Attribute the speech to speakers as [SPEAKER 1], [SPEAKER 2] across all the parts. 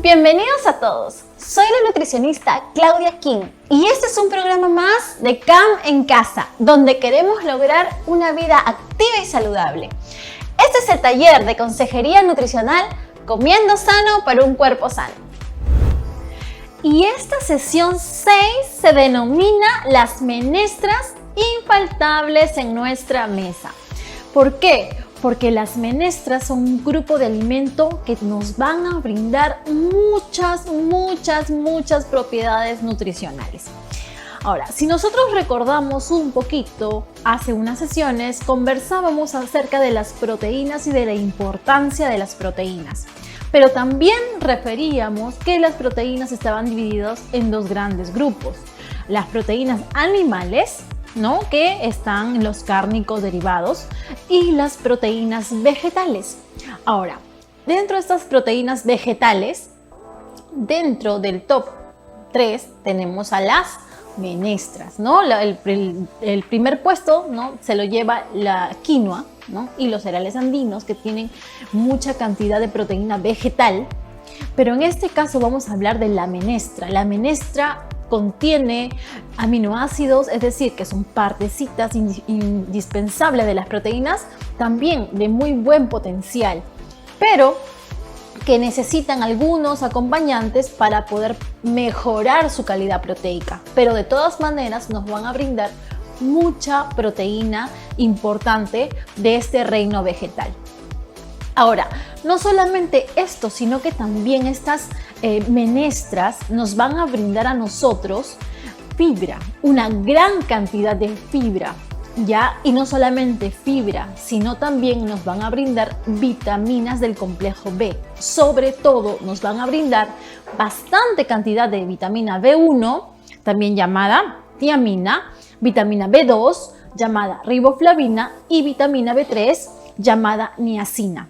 [SPEAKER 1] Bienvenidos a todos, soy la nutricionista Claudia King y este es un programa más de CAM en Casa, donde queremos lograr una vida activa y saludable. Este es el taller de consejería nutricional Comiendo Sano para un Cuerpo Sano. Y esta sesión 6 se denomina las menestras infaltables en nuestra mesa. ¿Por qué? Porque las menestras son un grupo de alimento que nos van a brindar muchas propiedades nutricionales. Ahora, si nosotros recordamos un poquito, hace unas sesiones conversábamos acerca de las proteínas y de la importancia de las proteínas. Pero también referíamos que las proteínas estaban divididas en dos grandes grupos. Las proteínas animales, que están en los cárnicos derivados, y las proteínas vegetales. Ahora, dentro de estas proteínas vegetales, dentro del top 3 tenemos a las menestras, el primer puesto, se lo lleva la quinoa, y los cereales andinos, que tienen mucha cantidad de proteína vegetal. Pero en este caso vamos a hablar de la menestra. La menestra contiene aminoácidos, es decir, que son partecitas indispensables de las proteínas, también de muy buen potencial, pero que necesitan algunos acompañantes para poder mejorar su calidad proteica. Pero de todas maneras nos van a brindar mucha proteína importante de este reino vegetal. Ahora, no solamente esto, sino que también estas menestras nos van a brindar a nosotros fibra, una gran cantidad de fibra, y no solamente fibra, sino también nos van a brindar vitaminas del complejo B. Sobre todo nos van a brindar bastante cantidad de vitamina B1, también llamada tiamina, vitamina B2, llamada riboflavina, y vitamina B3, llamada niacina.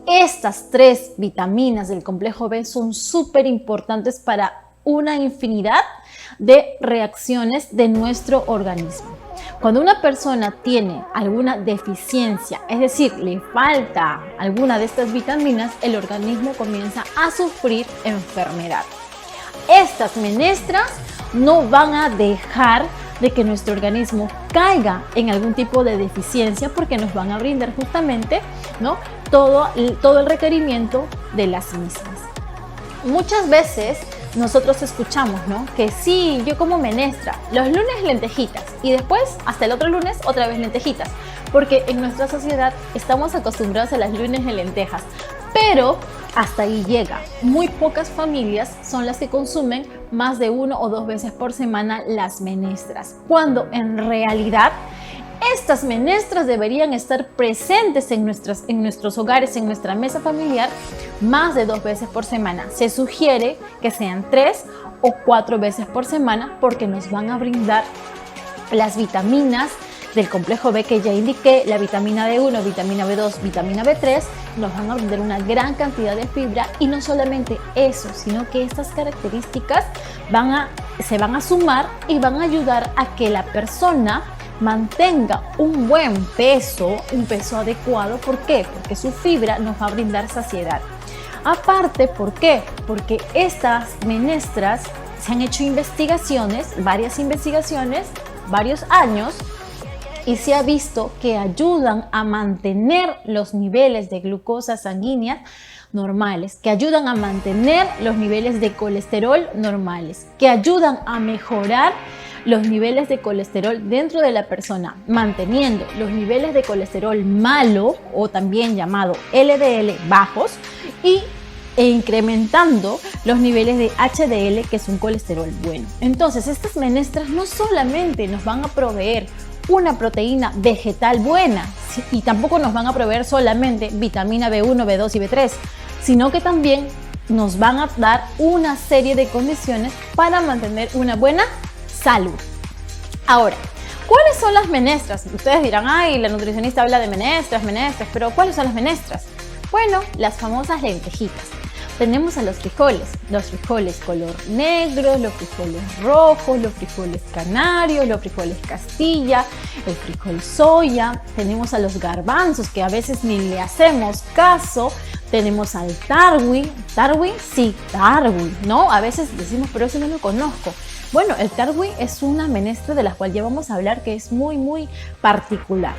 [SPEAKER 1] Estas tres vitaminas del complejo B son súper importantes para una infinidad de reacciones de nuestro organismo. Cuando una persona tiene alguna deficiencia, es decir, le falta alguna de estas vitaminas, el organismo comienza a sufrir enfermedad. Estas menestras no van a dejar de que nuestro organismo caiga en algún tipo de deficiencia, porque nos van a brindar justamente todo el requerimiento de las mismas. Muchas veces nosotros escuchamos que sí, yo como menestra, los lunes lentejitas y después hasta el otro lunes otra vez lentejitas, porque en nuestra sociedad estamos acostumbrados a las lunes de lentejas, pero hasta ahí llega. Muy pocas familias son las que consumen más de 1 o 2 veces por semana las menestras, cuando en realidad estas menestras deberían estar presentes en nuestros hogares, en nuestra mesa familiar, más de 2 veces por semana. Se sugiere que sean 3 o 4 veces por semana, porque nos van a brindar las vitaminas del complejo B que ya indiqué, la vitamina B1, vitamina B2, vitamina B3, nos van a brindar una gran cantidad de fibra. Y no solamente eso, sino que estas características se van a sumar y van a ayudar a que la persona mantenga un buen peso, un peso adecuado. ¿Por qué? Porque su fibra nos va a brindar saciedad. Aparte, ¿por qué? Porque estas menestras se han hecho varias investigaciones, varios años, y se ha visto que ayudan a mantener los niveles de glucosa sanguínea normales, que ayudan a mantener los niveles de colesterol normales, que ayudan a mejorar los niveles de colesterol dentro de la persona, manteniendo los niveles de colesterol malo, o también llamado LDL, bajos, e incrementando los niveles de HDL, que es un colesterol bueno. Entonces, estas menestras no solamente nos van a proveer una proteína vegetal buena, y tampoco nos van a proveer solamente vitamina B1, B2 y B3, sino que también nos van a dar una serie de condiciones para mantener una buena salud. Ahora, ¿cuáles son las menestras? Ustedes dirán, ay, la nutricionista habla de menestras, pero ¿cuáles son las menestras? Bueno, las famosas lentejitas. Tenemos a los frijoles color negro, los frijoles rojos, los frijoles canarios, los frijoles castilla, el frijol soya. Tenemos a los garbanzos, que a veces ni le hacemos caso, tenemos al Tarwi. ¿Tarwi? Sí, Tarwi, ¿no? A veces decimos, pero eso no lo conozco. Bueno, el Tarwi es una menestra de la cual ya vamos a hablar, que es muy particular.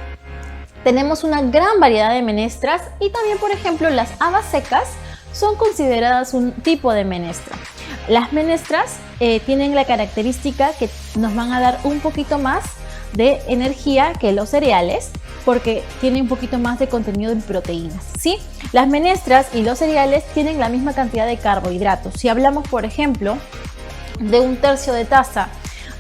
[SPEAKER 1] Tenemos una gran variedad de menestras y también, por ejemplo, las habas secas son consideradas un tipo de menestra. Las menestras tienen la característica que nos van a dar un poquito más de energía que los cereales, porque tienen un poquito más de contenido en proteínas, ¿sí? Las menestras y los cereales tienen la misma cantidad de carbohidratos. Si hablamos, por ejemplo, de un tercio de taza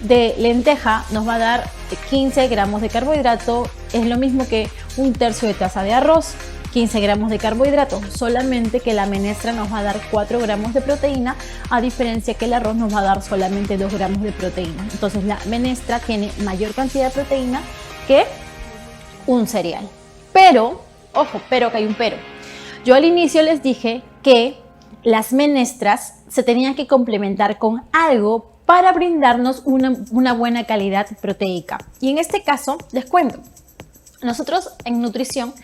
[SPEAKER 1] de lenteja, nos va a dar 15 gramos de carbohidrato. Es lo mismo que un tercio de taza de arroz, 15 gramos de carbohidratos, solamente que la menestra nos va a dar 4 gramos de proteína, a diferencia que el arroz nos va a dar solamente 2 gramos de proteína. Entonces la menestra tiene mayor cantidad de proteína que un cereal. Pero, ojo, pero que hay un pero. Yo al inicio les dije que las menestras se tenían que complementar con algo para brindarnos una buena calidad proteica. Y en este caso, les cuento, nosotros en nutrición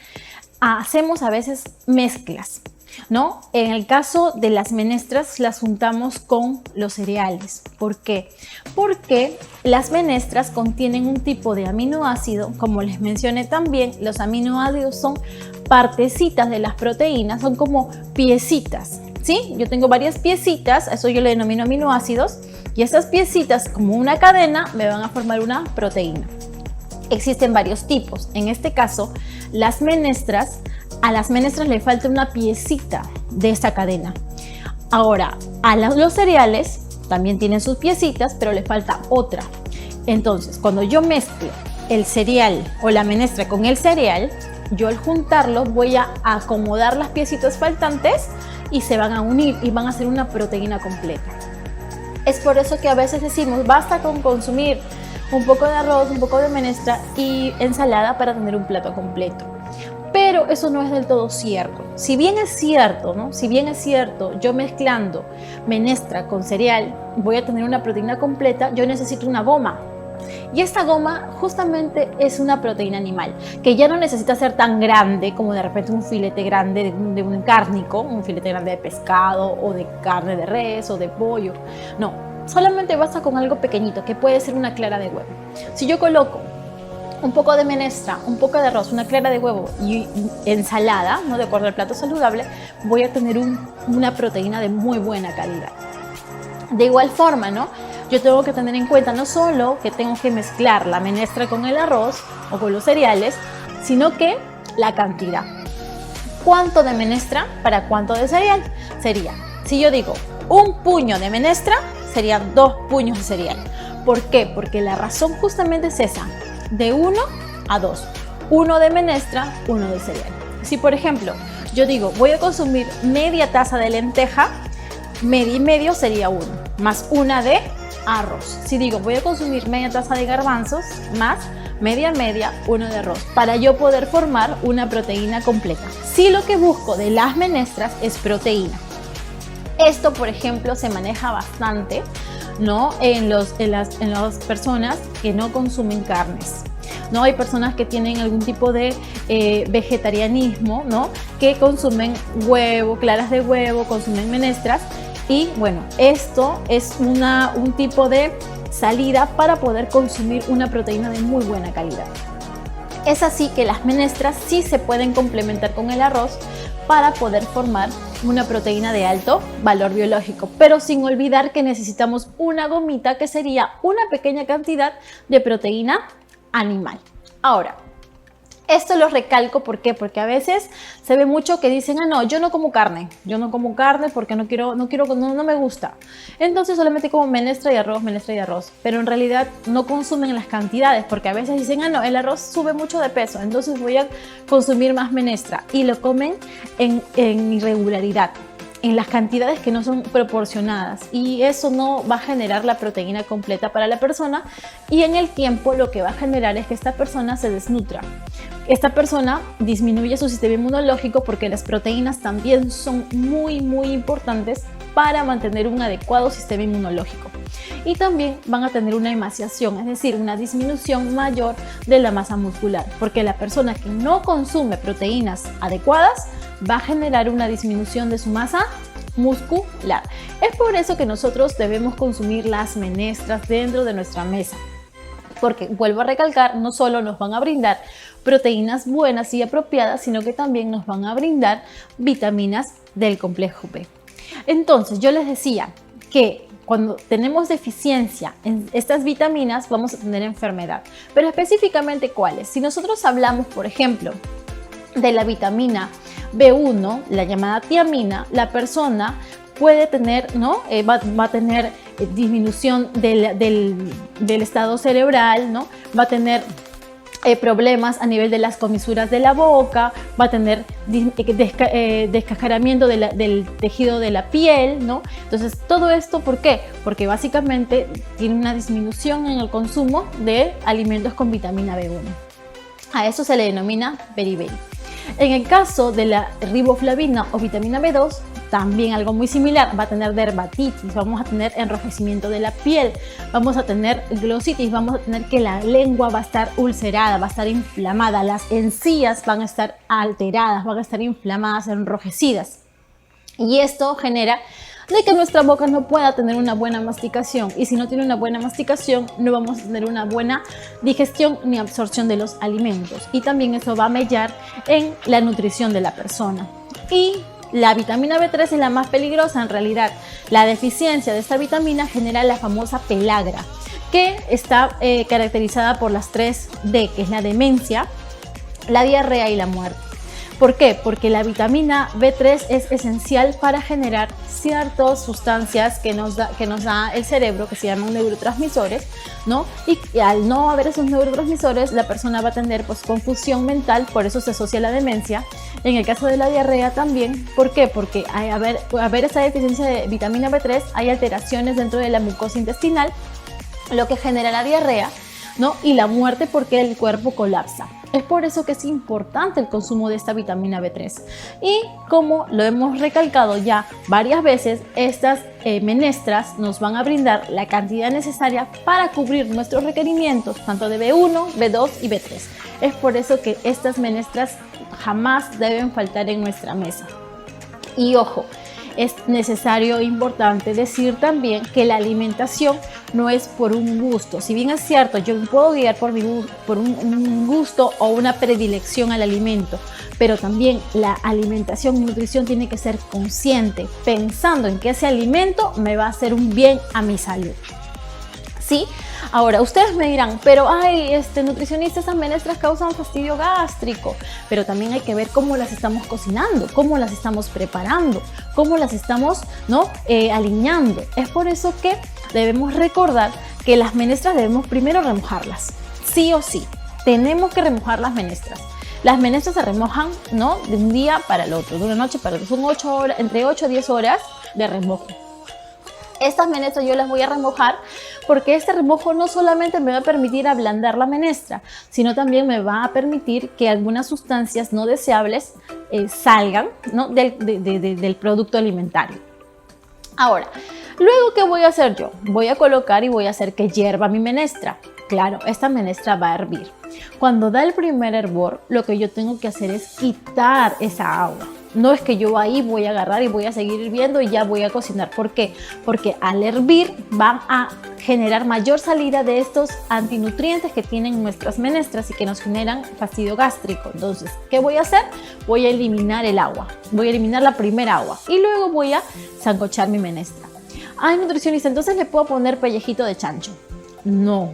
[SPEAKER 1] hacemos a veces mezclas, ¿no? En el caso de las menestras las juntamos con los cereales. ¿Por qué? Porque las menestras contienen un tipo de aminoácido, como les mencioné también, los aminoácidos son partecitas de las proteínas, son como piecitas, ¿sí? Yo tengo varias piecitas, eso yo le denomino aminoácidos, y esas piecitas, como una cadena, me van a formar una proteína. Existen varios tipos. En este caso, a las menestras le falta una piecita de esta cadena. Ahora, los cereales también tienen sus piecitas, pero le falta otra. Entonces, cuando yo mezclo el cereal o la menestra con el cereal, yo al juntarlo voy a acomodar las piecitas faltantes y se van a unir y van a hacer una proteína completa. Es por eso que a veces decimos, basta con consumir un poco de arroz, un poco de menestra y ensalada para tener un plato completo. Pero eso no es del todo cierto. Si bien es cierto, ¿no? Si bien es cierto, yo mezclando menestra con cereal voy a tener una proteína completa, yo necesito una goma. Y esta goma justamente es una proteína animal, que ya no necesita ser tan grande como de repente un filete grande de un cárnico, un filete grande de pescado o de carne de res o de pollo. No, solamente basta con algo pequeñito, que puede ser una clara de huevo. Si yo coloco un poco de menestra, un poco de arroz, una clara de huevo y ensalada, ¿no? De acuerdo al plato saludable, voy a tener una proteína de muy buena calidad. De igual forma, ¿no? Yo tengo que tener en cuenta no solo que tengo que mezclar la menestra con el arroz o con los cereales, sino que la cantidad. ¿Cuánto de menestra para cuánto de cereal? Sería, si yo digo un puño de menestra, serían 2 puños de cereal. ¿Por qué? Porque la razón justamente es esa, de 1 a 2. 1 de menestra, 1 de cereal. Si por ejemplo, yo digo voy a consumir media taza de lenteja, medio y medio sería 1, más 1 de arroz. Si digo voy a consumir media taza de garbanzos, más media, 1 de arroz, para yo poder formar una proteína completa. Si lo que busco de las menestras es proteína. Esto, por ejemplo, se maneja bastante, ¿no? en las personas que no consumen carnes. ¿No? Hay personas que tienen algún tipo de vegetarianismo, ¿no? Que consumen huevo, claras de huevo, consumen menestras. Y bueno, esto es un tipo de salida para poder consumir una proteína de muy buena calidad. Es así que las menestras sí se pueden complementar con el arroz para poder formar una proteína de alto valor biológico, pero sin olvidar que necesitamos una gomita que sería una pequeña cantidad de proteína animal. Ahora, esto lo recalco, ¿por qué? Porque a veces se ve mucho que dicen, no, yo no como carne porque no me gusta. Entonces solamente como menestra y arroz, pero en realidad no consumen las cantidades, porque a veces dicen, no, el arroz sube mucho de peso, entonces voy a consumir más menestra, y lo comen en irregularidad, en las cantidades que no son proporcionadas, y eso no va a generar la proteína completa para la persona, y en el tiempo lo que va a generar es que esta persona se desnutra. Esta persona disminuye su sistema inmunológico, porque las proteínas también son muy importantes para mantener un adecuado sistema inmunológico, y también van a tener una emaciación, es decir, una disminución mayor de la masa muscular, porque la persona que no consume proteínas adecuadas va a generar una disminución de su masa muscular. Es por eso que nosotros debemos consumir las menestras dentro de nuestra mesa. Porque, vuelvo a recalcar, no solo nos van a brindar proteínas buenas y apropiadas, sino que también nos van a brindar vitaminas del complejo B. Entonces, yo les decía que cuando tenemos deficiencia en estas vitaminas vamos a tener enfermedad. Pero específicamente, ¿cuáles? Si nosotros hablamos, por ejemplo, de la vitamina B1, la llamada tiamina, la persona puede tener, ¿no? Va a tener disminución del estado cerebral, ¿no? Va a tener problemas a nivel de las comisuras de la boca, va a tener descascaramiento del tejido de la piel, ¿no? Entonces, todo esto, ¿por qué? Porque básicamente tiene una disminución en el consumo de alimentos con vitamina B1. A eso se le denomina beriberi. En el caso de la riboflavina o vitamina B2, también algo muy similar, va a tener dermatitis, vamos a tener enrojecimiento de la piel, vamos a tener glositis, vamos a tener que la lengua va a estar ulcerada, va a estar inflamada, las encías van a estar alteradas, van a estar inflamadas, enrojecidas. Y esto genera de que nuestra boca no pueda tener una buena masticación, y si no tiene una buena masticación no vamos a tener una buena digestión ni absorción de los alimentos, y también eso va a mellar en la nutrición de la persona. Y la vitamina B3 es la más peligrosa en realidad. La deficiencia de esta vitamina genera la famosa pelagra, que está caracterizada por las 3D, que es la demencia, la diarrea y la muerte. ¿Por qué? Porque la vitamina B3 es esencial para generar ciertas sustancias que nos da el cerebro, que se llaman neurotransmisores, ¿no? Y al no haber esos neurotransmisores, la persona va a tener pues confusión mental, por eso se asocia a la demencia. En el caso de la diarrea también, ¿por qué? Porque al haber esa deficiencia de vitamina B3, hay alteraciones dentro de la mucosa intestinal, lo que genera la diarrea, ¿no? Y la muerte, porque el cuerpo colapsa. Es por eso que es importante el consumo de esta vitamina B3. Y como lo hemos recalcado ya varias veces, estas menestras nos van a brindar la cantidad necesaria para cubrir nuestros requerimientos, tanto de B1, B2 y B3. Es por eso que estas menestras jamás deben faltar en nuestra mesa. Y ojo, es necesario e importante decir también que la alimentación no es por un gusto. Si bien es cierto, yo me puedo guiar por un gusto o una predilección al alimento, pero también la alimentación y nutrición tiene que ser consciente, pensando en que ese alimento me va a hacer un bien a mi salud. ¿Sí? Ahora, ustedes me dirán, pero nutricionista, esas menestras causan fastidio gástrico, pero también hay que ver cómo las estamos cocinando, cómo las estamos preparando, cómo las estamos aliñando. Es por eso que debemos recordar que las menestras debemos primero remojarlas, sí o sí, tenemos que remojar las menestras. Las menestras se remojan, ¿no?, de un día para el otro, de una noche para el otro, son 8 horas, entre 8 a 10 horas de remojo. Estas menestras yo las voy a remojar porque este remojo no solamente me va a permitir ablandar la menestra, sino también me va a permitir que algunas sustancias no deseables salgan, ¿no?, del producto alimentario. Ahora, luego, ¿qué voy a hacer yo? Voy a colocar y voy a hacer que hierva mi menestra. Claro, esta menestra va a hervir. Cuando da el primer hervor, lo que yo tengo que hacer es quitar esa agua. No es que yo ahí voy a agarrar y voy a seguir hirviendo y ya voy a cocinar. ¿Por qué? Porque al hervir van a generar mayor salida de estos antinutrientes que tienen nuestras menestras y que nos generan fastidio gástrico. Entonces, ¿qué voy a hacer? Voy a eliminar el agua. Voy a eliminar la primera agua y luego voy a sancochar mi menestra. Ay, nutricionista, entonces le puedo poner pellejito de chancho. No.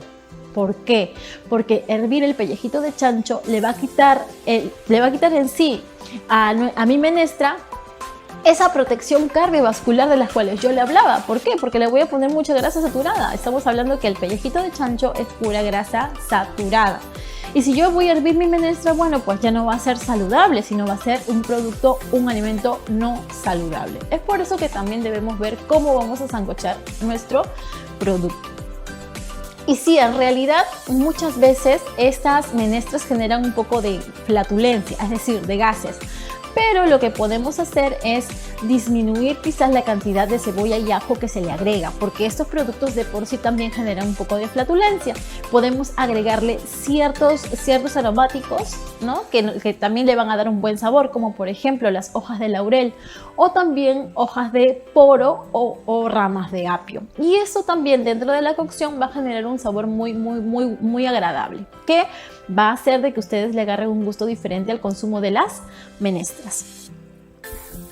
[SPEAKER 1] ¿Por qué? Porque hervir el pellejito de chancho le va a quitar en sí a mi menestra esa protección cardiovascular de las cuales yo le hablaba. ¿Por qué? Porque le voy a poner mucha grasa saturada. Estamos hablando que el pellejito de chancho es pura grasa saturada. Y si yo voy a hervir mi menestra, bueno, pues ya no va a ser saludable, sino va a ser un alimento no saludable. Es por eso que también debemos ver cómo vamos a sancochar nuestro producto. Y sí, en realidad muchas veces estas menestras generan un poco de flatulencia, es decir, de gases. Pero lo que podemos hacer es disminuir quizás la cantidad de cebolla y ajo que se le agrega, porque estos productos de por sí también generan un poco de flatulencia. Podemos agregarle ciertos aromáticos ¿no? Que también le van a dar un buen sabor, como por ejemplo las hojas de laurel o también hojas de poro o ramas de apio. Y eso también dentro de la cocción va a generar un sabor muy agradable, que va a hacer de que ustedes le agarren un gusto diferente al consumo de las menestras.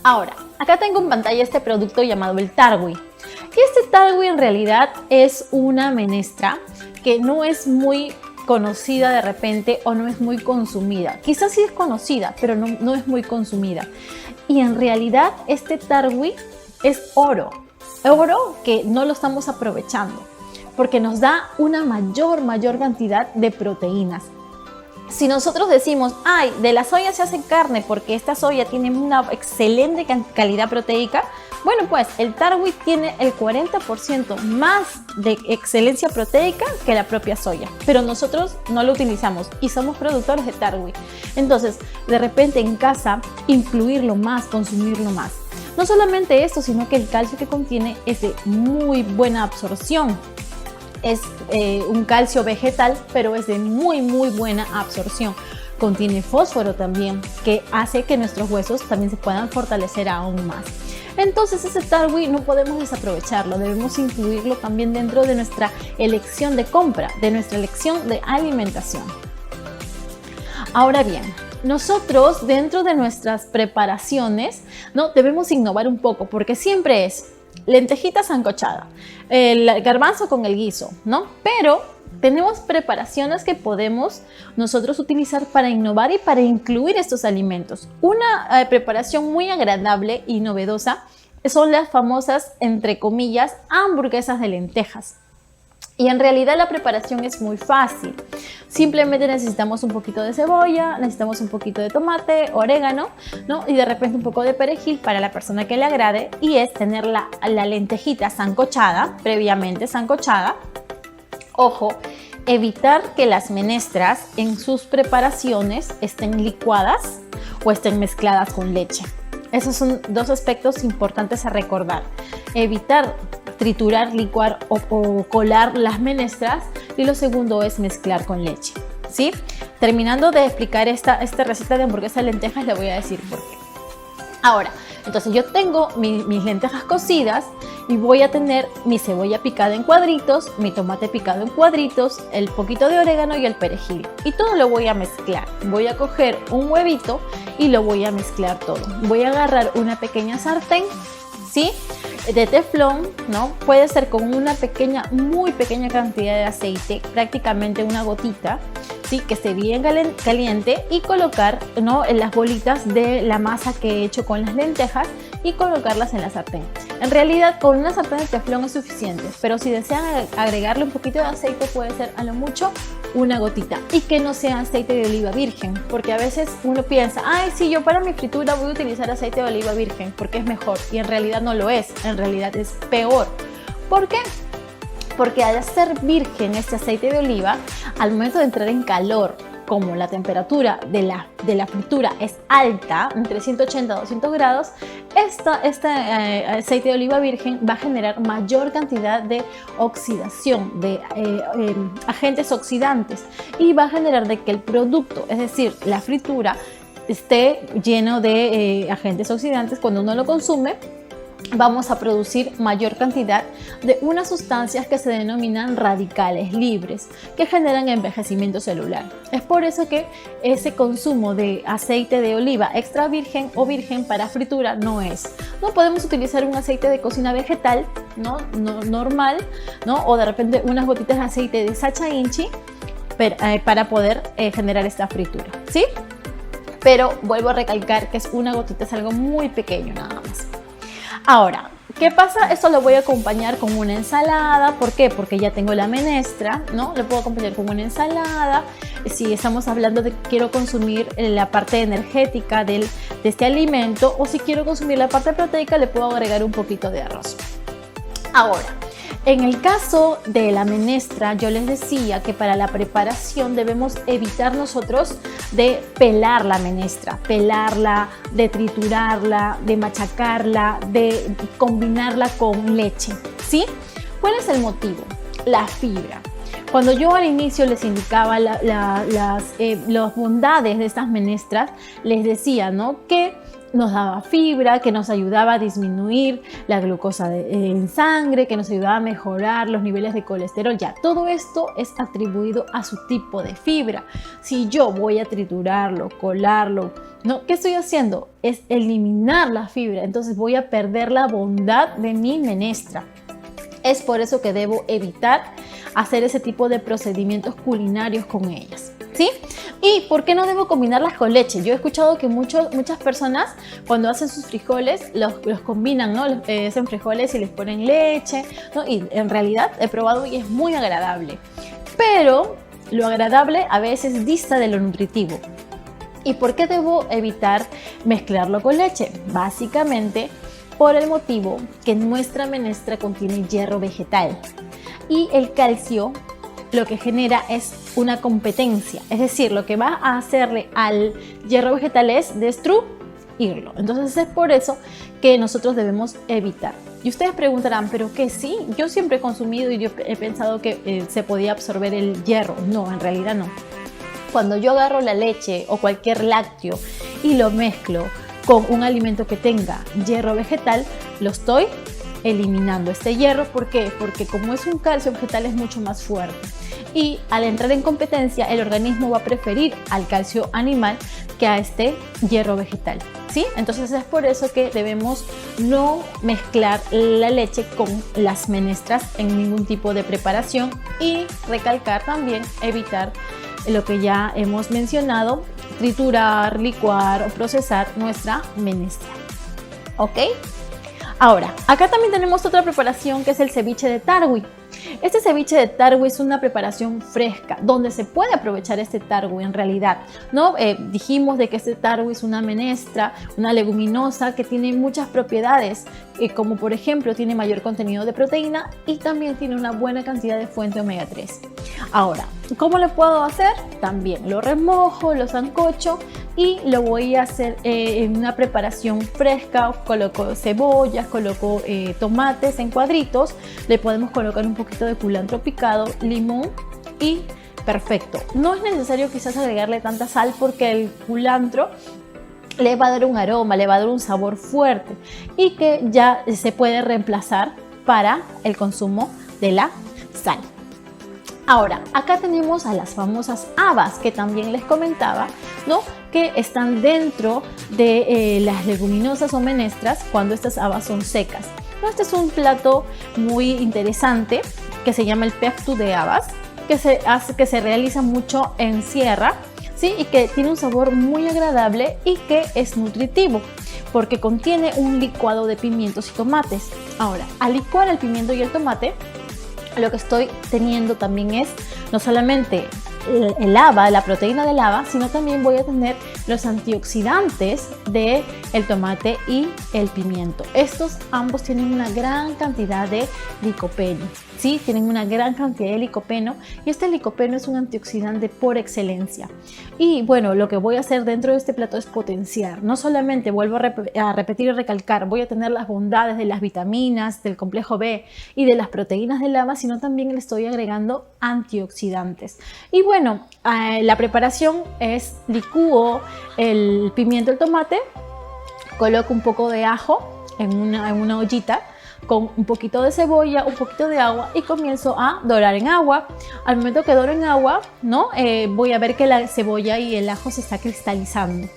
[SPEAKER 1] Ahora, acá tengo en pantalla este producto llamado el tarwi. Y este tarwi en realidad es una menestra que no es muy conocida de repente o no es muy consumida. Quizás sí es conocida, pero no es muy consumida. Y en realidad este tarwi es oro que no lo estamos aprovechando porque nos da una mayor cantidad de proteínas. Si nosotros decimos, ay, de la soya se hace carne porque esta soya tiene una excelente calidad proteica, bueno, pues el tarwi tiene el 40% más de excelencia proteica que la propia soya, pero nosotros no lo utilizamos y somos productores de tarwi. Entonces, de repente en casa, incluirlo más, consumirlo más. No solamente esto, sino que el calcio que contiene es de muy buena absorción. Es un calcio vegetal, pero es de muy buena absorción. Contiene fósforo también, que hace que nuestros huesos también se puedan fortalecer aún más. Entonces ese tarwi no podemos desaprovecharlo, debemos incluirlo también dentro de nuestra elección de compra, de nuestra elección de alimentación. Ahora bien, nosotros dentro de nuestras preparaciones, ¿no? Debemos innovar un poco, porque siempre es lentejita sancochada, el garbanzo con el guiso, ¿no? Pero tenemos preparaciones que podemos nosotros utilizar para innovar y para incluir estos alimentos. Una preparación muy agradable y novedosa son las famosas, entre comillas, hamburguesas de lentejas. Y en realidad la preparación es muy fácil. Simplemente necesitamos un poquito de cebolla, necesitamos un poquito de tomate, orégano, ¿no? Y de repente un poco de perejil para la persona que le agrade. Y es tener la lentejita sancochada, previamente sancochada. Ojo, evitar que las menestras en sus preparaciones estén licuadas o estén mezcladas con leche. Esos son dos aspectos importantes a recordar. Evitar triturar, licuar o colar las menestras, y lo segundo es mezclar con leche, ¿sí? Terminando de explicar esta receta de hamburguesa de lentejas, le voy a decir por qué. Ahora, entonces yo tengo mis lentejas cocidas y voy a tener mi cebolla picada en cuadritos, mi tomate picado en cuadritos, el poquito de orégano y el perejil. Y todo lo voy a mezclar. Voy a coger un huevito y lo voy a mezclar todo. Voy a agarrar una pequeña sartén, ¿sí? De teflón, ¿no? Puede ser con una muy pequeña cantidad de aceite, prácticamente una gotita, ¿sí? Que esté bien caliente, y colocar, ¿no?, en las bolitas de la masa que he hecho con las lentejas y colocarlas en la sartén. En realidad con una sartén de teflón es suficiente, pero si desean agregarle un poquito de aceite, puede ser a lo mucho una gotita, y que no sea aceite de oliva virgen, porque a veces uno piensa, ay, sí, yo para mi fritura voy a utilizar aceite de oliva virgen porque es mejor, y en realidad no lo es, en realidad es peor. ¿Por qué? Porque al ser virgen este aceite de oliva, al momento de entrar en calor, como la temperatura de la fritura es alta, entre 180 a 200 grados, este aceite de oliva virgen va a generar mayor cantidad de oxidación, de agentes oxidantes, y va a generar de que el producto, es decir, la fritura, esté lleno de agentes oxidantes. Cuando uno lo consume, vamos a producir mayor cantidad de unas sustancias que se denominan radicales libres, que generan envejecimiento celular. Es por eso que ese consumo de aceite de oliva extra virgen o virgen para fritura no es. No podemos utilizar un aceite de cocina vegetal, no normal, ¿no? O de repente unas gotitas de aceite de Sacha Inchi para poder generar esta fritura, ¿sí? Pero vuelvo a recalcar que es una gotita, es algo muy pequeño nada más. Ahora, ¿qué pasa? Esto lo voy a acompañar con una ensalada. ¿Por qué? Porque ya tengo la menestra, ¿no? Le puedo acompañar con una ensalada. Si estamos hablando de que quiero consumir la parte energética de este alimento, o si quiero consumir la parte proteica, le puedo agregar un poquito de arroz. Ahora, en el caso de la menestra, yo les decía que para la preparación debemos evitar nosotros de pelar la menestra, pelarla, de triturarla, de machacarla, de combinarla con leche, ¿sí? ¿Cuál es el motivo? La fibra. Cuando yo al inicio les indicaba las bondades de estas menestras, les decía, ¿no?, que nos daba fibra, que nos ayudaba a disminuir la glucosa en sangre, que nos ayudaba a mejorar los niveles de colesterol. Ya, todo esto es atribuido a su tipo de fibra. Si yo voy a triturarlo, colarlo, ¿no?, ¿qué estoy haciendo? Es eliminar la fibra, entonces voy a perder la bondad de mi menestra. Es por eso que debo evitar hacer ese tipo de procedimientos culinarios con ellas, ¿sí? ¿Y por qué no debo combinarlas con leche? Yo he escuchado que muchas personas cuando hacen sus frijoles los combinan, ¿no? Hacen frijoles y les ponen leche, ¿no? Y en realidad he probado y es muy agradable. Pero lo agradable a veces dista de lo nutritivo. ¿Y por qué debo evitar mezclarlo con leche? Básicamente por el motivo que nuestra menestra contiene hierro vegetal y el calcio lo que genera es una competencia, es decir, lo que va a hacerle al hierro vegetal es destruirlo. Entonces es por eso que nosotros debemos evitar. Y ustedes preguntarán, ¿pero qué? Sí, yo siempre he consumido y yo he pensado que se podía absorber el hierro. No, en realidad no. Cuando yo agarro la leche o cualquier lácteo y lo mezclo con un alimento que tenga hierro vegetal, lo estoy eliminando este hierro. ¿Por qué? Porque como es un calcio vegetal es mucho más fuerte y al entrar en competencia el organismo va a preferir al calcio animal que a este hierro vegetal, ¿sí? Entonces es por eso que debemos no mezclar la leche con las menestras en ningún tipo de preparación y recalcar también evitar lo que ya hemos mencionado, triturar, licuar o procesar nuestra menestra. ¿Ok? Ahora, acá también tenemos otra preparación que es el ceviche de tarwi. Este ceviche de tarwi es una preparación fresca donde se puede aprovechar este tarwi en realidad, ¿no? Dijimos de que este tarwi es una menestra, una leguminosa que tiene muchas propiedades, como por ejemplo tiene mayor contenido de proteína y también tiene una buena cantidad de fuente omega 3. Ahora, ¿cómo lo puedo hacer? También lo remojo, lo sancocho y lo voy a hacer en una preparación fresca. Coloco cebollas, coloco tomates en cuadritos, le podemos colocar un poquito de culantro picado, limón y perfecto. No es necesario quizás agregarle tanta sal porque el culantro le va a dar un aroma, le va a dar un sabor fuerte y que ya se puede reemplazar para el consumo de la sal. Ahora, acá tenemos a las famosas habas que también les comentaba, ¿no?, que están dentro de las leguminosas o menestras cuando estas habas son secas. Este es un plato muy interesante que se llama el pectu de habas, que se realiza mucho en sierra, ¿sí?, y que tiene un sabor muy agradable y que es nutritivo porque contiene un licuado de pimientos y tomates. Ahora, al licuar el pimiento y el tomate, lo que estoy teniendo también es no solamente el haba, la proteína del haba, sino también voy a tener los antioxidantes del tomate y el pimiento. Estos ambos tienen una gran cantidad de licopeno, ¿sí? Tienen una gran cantidad de licopeno y este licopeno es un antioxidante por excelencia. Y bueno, lo que voy a hacer dentro de este plato es potenciar. No solamente, vuelvo a repetir y recalcar, voy a tener las bondades de las vitaminas, del complejo B y de las proteínas del haba, sino también le estoy agregando antioxidantes. Y bueno, la preparación es licúo el pimiento, el tomate, coloco un poco de ajo en una ollita con un poquito de cebolla, un poquito de agua y comienzo a dorar en agua. Al momento que doro en agua, ¿no?, voy a ver que la cebolla y el ajo se está cristalizando.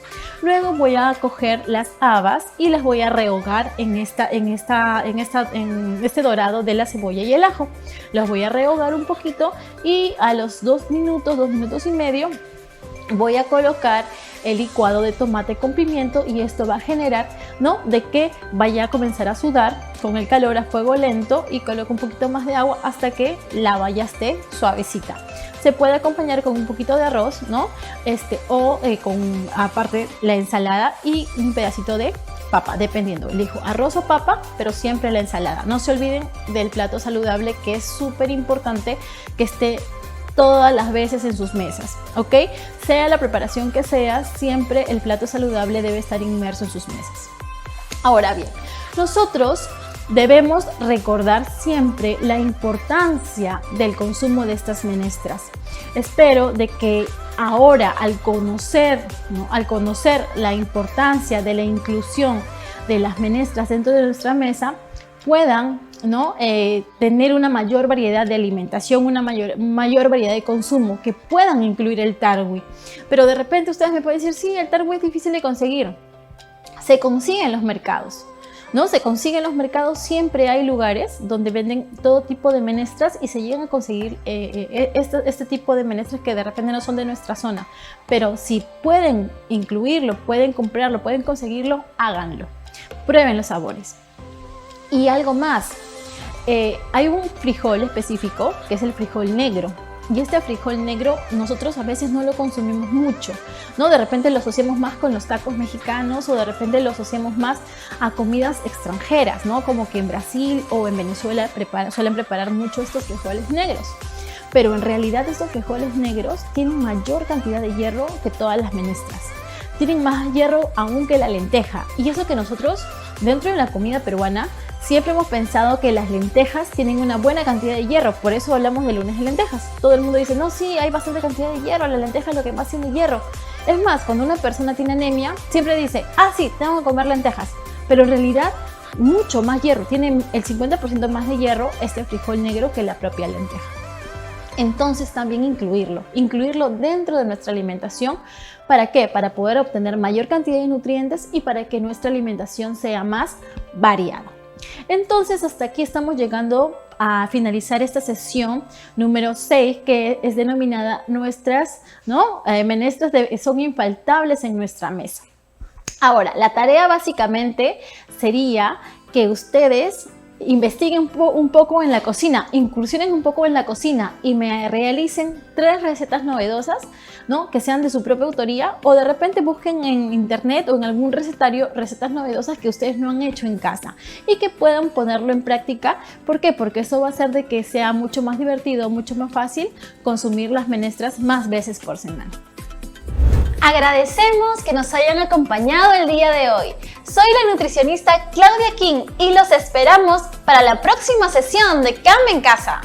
[SPEAKER 1] Luego voy a coger las habas y las voy a rehogar en este dorado de la cebolla y el ajo. Los voy a rehogar un poquito y a los 2 minutos y medio, voy a colocar el licuado de tomate con pimiento y esto va a generar, ¿no?, de que vaya a comenzar a sudar con el calor a fuego lento y coloco un poquito más de agua hasta que la valla esté suavecita. Se puede acompañar con un poquito de arroz, ¿no?, o con aparte la ensalada y un pedacito de papa, dependiendo, elijo arroz o papa, pero siempre la ensalada. No se olviden del plato saludable, que es súper importante que esté todas las veces en sus mesas, ¿ok? Sea la preparación que sea, siempre el plato saludable debe estar inmerso en sus mesas. Ahora bien, nosotros Debemos recordar siempre la importancia del consumo de estas menestras. Espero de que ahora al conocer la importancia de la inclusión de las menestras dentro de nuestra mesa, puedan tener una mayor variedad de alimentación, una mayor variedad de consumo, que puedan incluir el tarwi. Pero de repente ustedes me pueden decir, sí, el tarwi es difícil de conseguir. Se consigue en los mercados. Se consigue en los mercados, siempre hay lugares donde venden todo tipo de menestras y se llegan a conseguir este tipo de menestras que de repente no son de nuestra zona. Pero si pueden incluirlo, pueden comprarlo, pueden conseguirlo, háganlo. Prueben los sabores. Y algo más, hay un frijol específico que es el frijol negro. Y este frijol negro nosotros a veces no lo consumimos mucho, De repente lo asociamos más con los tacos mexicanos o de repente lo asociamos más a comidas extranjeras, Como que en Brasil o en Venezuela suelen preparar mucho estos frijoles negros. Pero en realidad estos frijoles negros tienen mayor cantidad de hierro que todas las menestras. Tienen más hierro aún que la lenteja. Y eso que nosotros, dentro de la comida peruana, siempre hemos pensado que las lentejas tienen una buena cantidad de hierro, por eso hablamos de lunes de lentejas. Todo el mundo dice, no, sí, hay bastante cantidad de hierro, la lenteja es lo que más tiene hierro. Es más, cuando una persona tiene anemia, siempre dice, sí, tengo que comer lentejas. Pero en realidad, mucho más hierro, tiene el 50% más de hierro este frijol negro que la propia lenteja. Entonces también incluirlo dentro de nuestra alimentación. ¿Para qué? Para poder obtener mayor cantidad de nutrientes y para que nuestra alimentación sea más variada. Entonces hasta aquí estamos llegando a finalizar esta sesión número 6, que es denominada nuestras menestras son infaltables en nuestra mesa. Ahora, la tarea básicamente sería que ustedes investiguen un poco en la cocina, incursionen un poco en la cocina y me realicen 3 recetas novedosas, que sean de su propia autoría, o de repente busquen en internet o en algún recetario recetas novedosas que ustedes no han hecho en casa y que puedan ponerlo en práctica. ¿Por qué? Porque eso va a hacer de que sea mucho más divertido, mucho más fácil consumir las menestras más veces por semana.
[SPEAKER 2] Agradecemos que nos hayan acompañado el día de hoy. Soy la nutricionista Claudia King y los esperamos para la próxima sesión de Cambia en Casa.